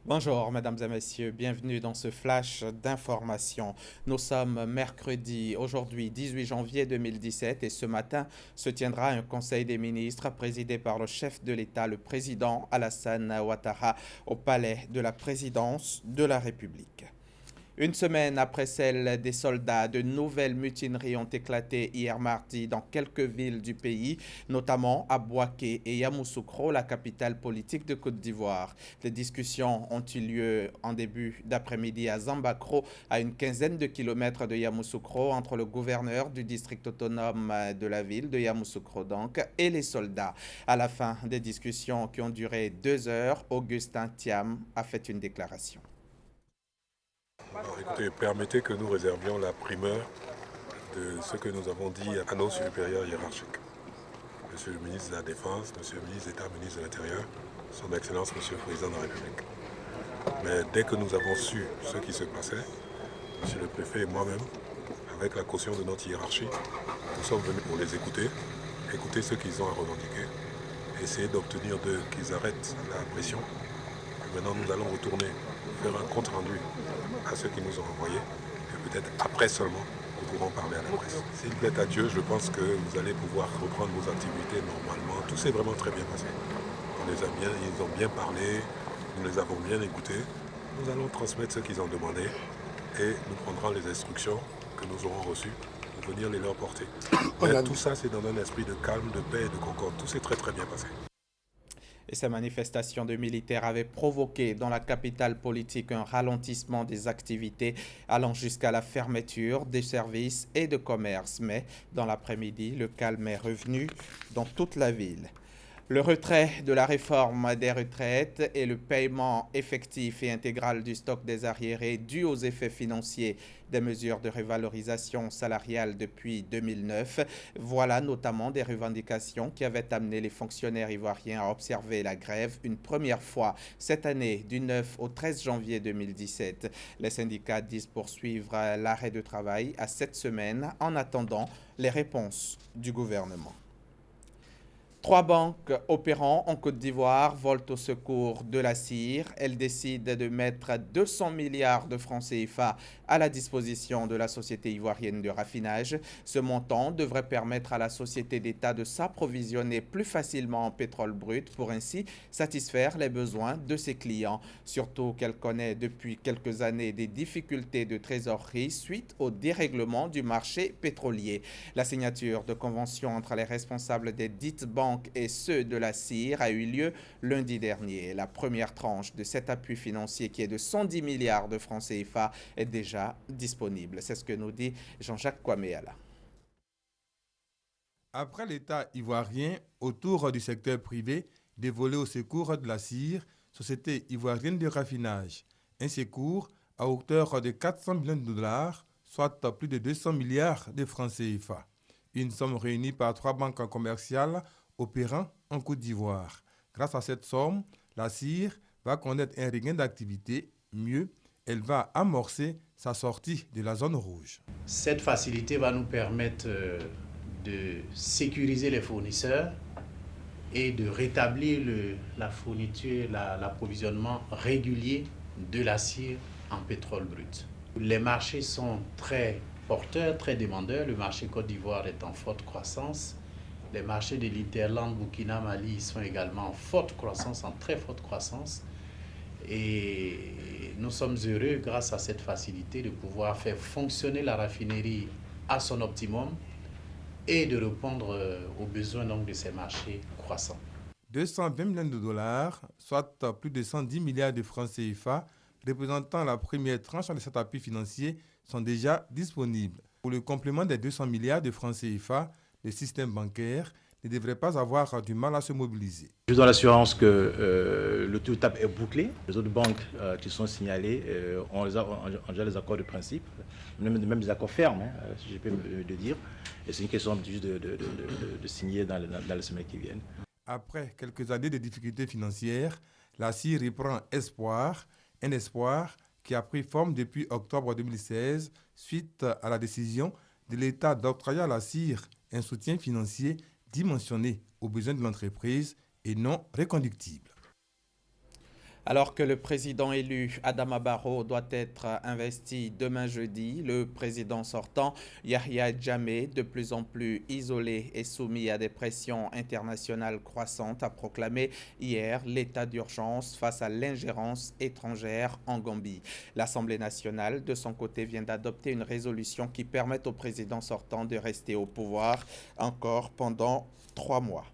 Bonjour, mesdames et messieurs, bienvenue dans ce flash d'information. Nous sommes mercredi, aujourd'hui 18 janvier 2017 et ce matin se tiendra un conseil des ministres présidé par le chef de l'État, le président Alassane Ouattara, au palais de la présidence de la République. Une semaine après celle des soldats, de nouvelles mutineries ont éclaté hier mardi dans quelques villes du pays, notamment à Bouaké et Yamoussoukro, la capitale politique de Côte d'Ivoire. Les discussions ont eu lieu en début d'après-midi à Zambakro, à une quinzaine de kilomètres de Yamoussoukro, entre le gouverneur du district autonome de la ville de Yamoussoukro donc, et les soldats. À la fin des discussions qui ont duré 2 heures, Augustin Thiam a fait une déclaration. Alors, écoutez, permettez que nous réservions la primeur de ce que nous avons dit à nos supérieurs hiérarchiques. Monsieur le ministre de la Défense, Monsieur le ministre d'État, ministre de l'Intérieur, Son Excellence, Monsieur le Président de la République. Mais dès que nous avons su ce qui se passait, Monsieur le Préfet et moi-même, avec la caution de notre hiérarchie, nous sommes venus pour les écouter ce qu'ils ont à revendiquer, essayer d'obtenir d'eux qu'ils arrêtent la pression. Et maintenant, nous allons retourner faire un compte rendu à ceux qui nous ont envoyés, et peut-être après seulement, nous pourrons parler à la presse. S'il plaît à Dieu, je pense que vous allez pouvoir reprendre vos activités normalement. Tout s'est vraiment très bien passé. Ils ont bien parlé, nous les avons bien écoutés. Nous allons transmettre ce qu'ils ont demandé et nous prendrons les instructions que nous aurons reçues pour venir les leur porter. Mais tout ça, c'est dans un esprit de calme, de paix et de concorde. Tout s'est très très bien passé. Et ces manifestations de militaires avaient provoqué dans la capitale politique un ralentissement des activités allant jusqu'à la fermeture des services et de commerce. Mais dans l'après-midi, le calme est revenu dans toute la ville. Le retrait de la réforme des retraites et le paiement effectif et intégral du stock des arriérés dû aux effets financiers des mesures de revalorisation salariale depuis 2009. Voilà notamment des revendications qui avaient amené les fonctionnaires ivoiriens à observer la grève une première fois cette année du 9 au 13 janvier 2017. Les syndicats disent poursuivre l'arrêt de travail à 7 semaines en attendant les réponses du gouvernement. 3 banques opérant en Côte d'Ivoire volent au secours de la CIR. Elles décident de mettre 200 milliards de francs CFA à la disposition de la société ivoirienne de raffinage. Ce montant devrait permettre à la société d'État de s'approvisionner plus facilement en pétrole brut pour ainsi satisfaire les besoins de ses clients. Surtout qu'elle connaît depuis quelques années des difficultés de trésorerie suite au dérèglement du marché pétrolier. La signature de conventions entre les responsables des dites banques et ceux de la CIR a eu lieu lundi dernier. La première tranche de cet appui financier qui est de 110 milliards de francs CFA est déjà disponible. C'est ce que nous dit Jean-Jacques Kwameala. Après l'État ivoirien, autour du secteur privé, dévolé au secours de la CIR, Société ivoirienne de raffinage. Un secours à hauteur de 400 millions de dollars, soit plus de 200 milliards de francs CFA. Une somme réunie par 3 banques commerciales opérant en Côte d'Ivoire. Grâce à cette somme, la CIR va connaître un regain d'activité. Mieux, elle va amorcer sa sortie de la zone rouge. Cette facilité va nous permettre de sécuriser les fournisseurs et de rétablir la fourniture, l'approvisionnement régulier de la CIR en pétrole brut. Les marchés sont très porteurs, très demandeurs. Le marché Côte d'Ivoire est en forte croissance. Les marchés de l'Interland, Burkina, Mali sont également en forte croissance, en très forte croissance. Et nous sommes heureux, grâce à cette facilité, de pouvoir faire fonctionner la raffinerie à son optimum et de répondre aux besoins donc, de ces marchés croissants. 220 millions de dollars, soit plus de 110 milliards de francs CFA, représentant la première tranche de cet appui financier, sont déjà disponibles. Pour le complément des 200 milliards de francs CFA, le système bancaire ne devrait pas avoir du mal à se mobiliser. Je donne l'assurance que le tour de table est bouclé. Les autres banques qui sont signalées ont déjà les accords de principe, même des accords fermes, si je peux le dire. Et c'est une question juste de signer dans les semaines qui viennent. Après quelques années de difficultés financières, la CIR reprend espoir, un espoir qui a pris forme depuis octobre 2016 suite à la décision de l'État d'octroyer à la CIR un soutien financier dimensionné aux besoins de l'entreprise et non reconductible. Alors que le président élu Adama Barrow doit être investi demain jeudi, le président sortant Yahya Jammeh, de plus en plus isolé et soumis à des pressions internationales croissantes, a proclamé hier l'état d'urgence face à l'ingérence étrangère en Gambie. L'Assemblée nationale, de son côté, vient d'adopter une résolution qui permet au président sortant de rester au pouvoir encore pendant 3 mois.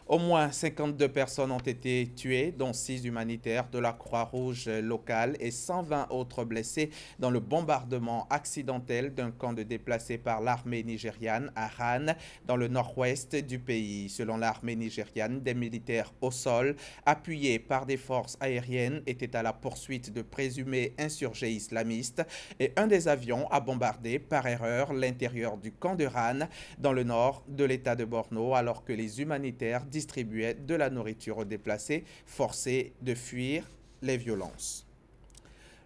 Au moins 52 personnes ont été tuées, dont 6 humanitaires de la Croix-Rouge locale et 120 autres blessés dans le bombardement accidentel d'un camp de déplacés par l'armée nigériane à Han, dans le nord-ouest du pays. Selon l'armée nigériane, des militaires au sol, appuyés par des forces aériennes, étaient à la poursuite de présumés insurgés islamistes et un des avions a bombardé par erreur l'intérieur du camp de Han, dans le nord de l'état de Borno, alors que les humanitaires distribuait de la nourriture aux déplacés, forcés de fuir les violences.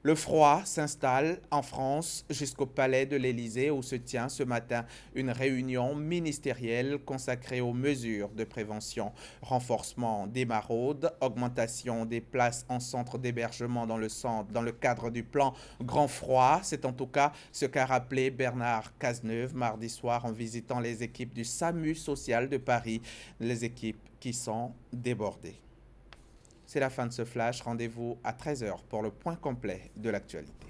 Le froid s'installe en France jusqu'au palais de l'Élysée où se tient ce matin une réunion ministérielle consacrée aux mesures de prévention, renforcement des maraudes, augmentation des places en centre d'hébergement dans le cadre du plan Grand Froid. C'est en tout cas ce qu'a rappelé Bernard Cazeneuve mardi soir en visitant les équipes du SAMU social de Paris, les équipes qui sont débordées. C'est la fin de ce flash. Rendez-vous à 13h pour le point complet de l'actualité.